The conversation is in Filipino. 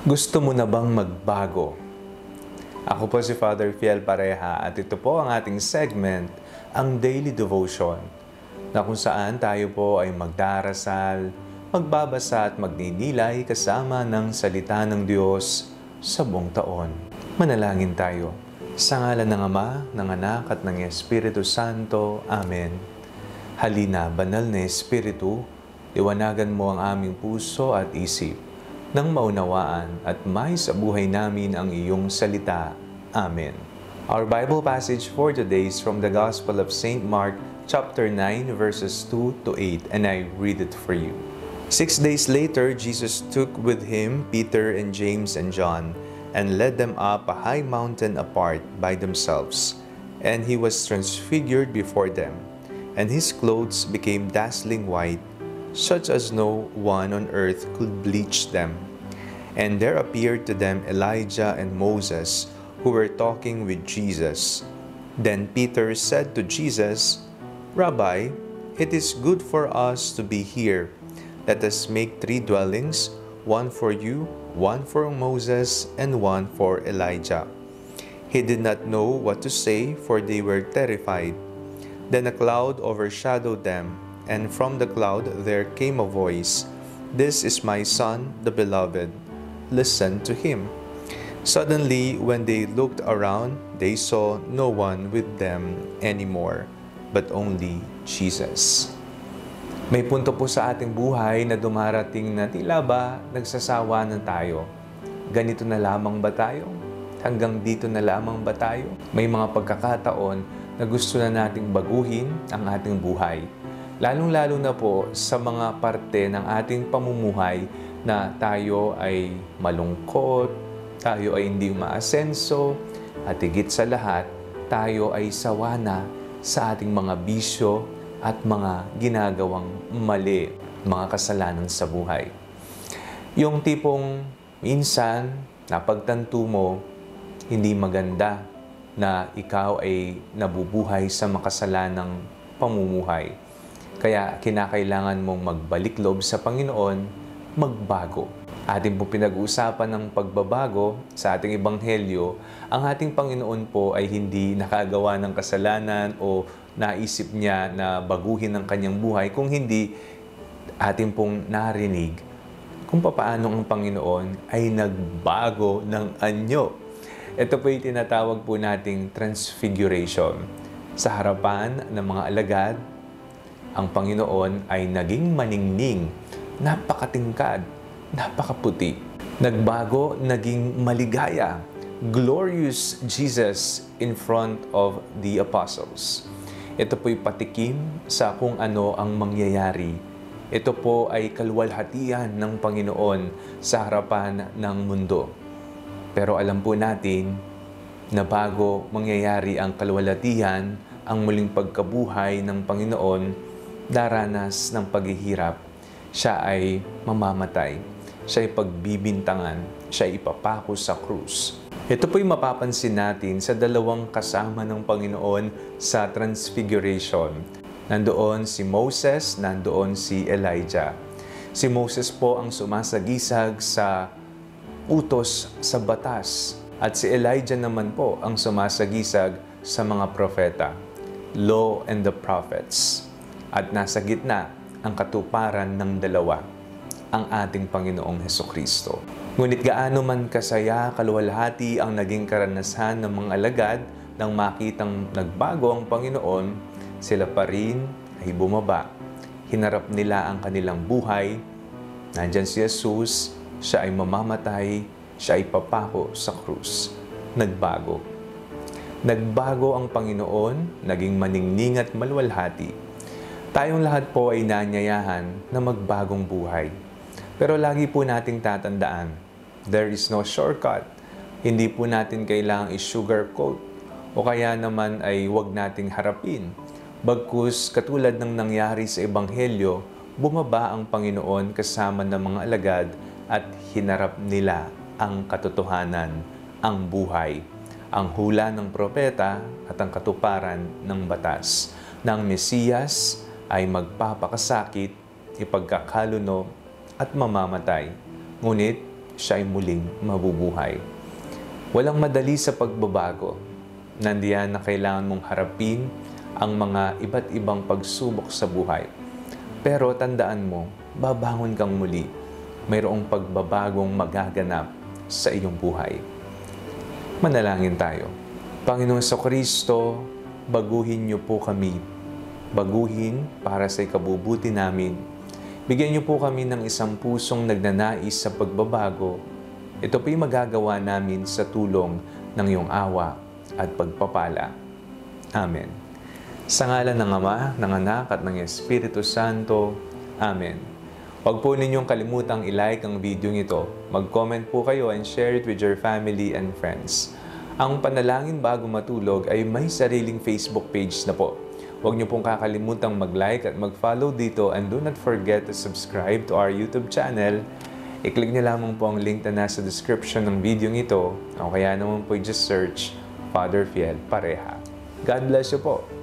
Gusto mo na bang magbago? Ako po si Father Fiel Pareha at ito po ang ating segment, ang Daily Devotion, na kung saan tayo po ay magdarasal, magbabasa at magninilay kasama ng salita ng Diyos sa buong taon. Manalangin tayo. Sa ngalan ng Ama, ng Anak at ng Espiritu Santo. Amen. Halina, banal na Espiritu, liwanagan mo ang aming puso at isip, nang maunawaan at may sa buhay namin ang iyong salita. Amen. Our Bible passage for today is from the Gospel of St. Mark, chapter 9, verses 2 to 8, and I read it for you. 6 days later, Jesus took with him Peter and James and John, and led them up a high mountain apart by themselves. And he was transfigured before them, and his clothes became dazzling white, such as no one on earth could bleach them. And there appeared to them Elijah and Moses, who were talking with Jesus. Then Peter said to Jesus, "Rabbi, it is good for us to be here. Let us make 3 dwellings, one for you, one for Moses, and one for Elijah." He did not know what to say, for they were terrified. Then a cloud overshadowed them, and from the cloud there came a voice, "This is my Son, the Beloved. Listen to him." Suddenly, when they looked around, they saw no one with them anymore, but only Jesus. May punto po sa ating buhay na dumarating na tila ba nagsasawa na tayo. Ganito na lamang ba tayo? Hanggang dito na lamang ba tayo? May mga pagkakataon na gusto na nating baguhin ang ating buhay. Lalong-lalo na po sa mga parte ng ating pamumuhay na tayo ay malungkot, tayo ay hindi umaasenso, at higit sa lahat, tayo ay sawa na sa ating mga bisyo at mga ginagawang mali, mga kasalanan sa buhay. Yung tipong minsan, napagtanto mo, hindi maganda na ikaw ay nabubuhay sa makasalanang pamumuhay. Kaya kinakailangan mong magbalik loob sa Panginoon, magbago. Ating po pinag-uusapan ng pagbabago sa ating ebanghelyo, ang ating Panginoon po ay hindi nakagawa ng kasalanan o naisip niya na baguhin ang kanyang buhay, kung hindi ating pong narinig kung paano ang Panginoon ay nagbago ng anyo. Ito po yung tinatawag po nating transfiguration. Sa harapan ng mga alagad, ang Panginoon ay naging maningning, napakatingkad, napakaputi. Nagbago, naging maligaya. Glorious Jesus in front of the apostles. Ito po'y patikim sa kung ano ang mangyayari. Ito po ay kaluwalhatian ng Panginoon sa harapan ng mundo. Pero alam po natin na bago mangyayari ang kaluwalhatian, ang muling pagkabuhay ng Panginoon, daranas ng paghihirap, siya ay mamamatay, siya ay pagbibintangan, siya ay ipapako sa krus. Ito po'y mapapansin natin sa dalawang kasama ng Panginoon sa Transfiguration. Nandoon si Moses, nandoon si Elijah. Si Moses po ang sumasagisag sa utos sa batas, at si Elijah naman po ang sumasagisag sa mga propeta, Law and the Prophets. At nasa gitna ang katuparan ng dalawa, ang ating Panginoong Hesukristo. Ngunit gaano man kasaya, kaluwalhati ang naging karanasan ng mga alagad nang makitang nagbago ang Panginoon, sila pa rin ay bumaba. Hinarap nila ang kanilang buhay. Nandyan si Jesus, siya ay mamamatay, siya ay papako sa krus. Nagbago. Nagbago ang Panginoon, naging maningning at maluwalhati. Tayong lahat po ay nanyayahan na magbagong buhay. Pero lagi po nating tatandaan, there is no shortcut. Hindi po natin kailangang i-sugarcoat o kaya naman ay huwag nating harapin. Bagkus katulad ng nangyari sa Ebanghelyo, bumaba ang Panginoon kasama ng mga alagad at hinarap nila ang katotohanan, ang buhay, ang hula ng propeta at ang katuparan ng batas ng Mesiyas ay magpapakasakit, ipagkakaluno at mamamatay. Ngunit siya ay muling mabubuhay. Walang madali sa pagbabago. Nandiyan na kailangan mong harapin ang mga iba't ibang pagsubok sa buhay. Pero tandaan mo, babangon kang muli. Mayroong pagbabagong magaganap sa iyong buhay. Manalangin tayo. Panginoong Kristo, baguhin niyo po kami. Baguhin para sa ikabubuti namin. Bigyan niyo po kami ng isang pusong nagnanais sa pagbabago. Ito po'y magagawa namin sa tulong ng iyong awa at pagpapala. Amen. Sa ngalan ng Ama, ng Anak at ng Espiritu Santo. Amen. Huwag po ninyong kalimutang i-like ang video ito. Mag-comment po kayo and share it with your family and friends. Ang Panalangin Bago Matulog ay may sariling Facebook page na po. Huwag niyo pong kakalimutang mag-like at mag-follow dito, and do not forget to subscribe to our YouTube channel. I-click niyo lamang po ang link na nasa description ng video ito, o kaya naman po just search Father Fiel Pareha. God bless you po.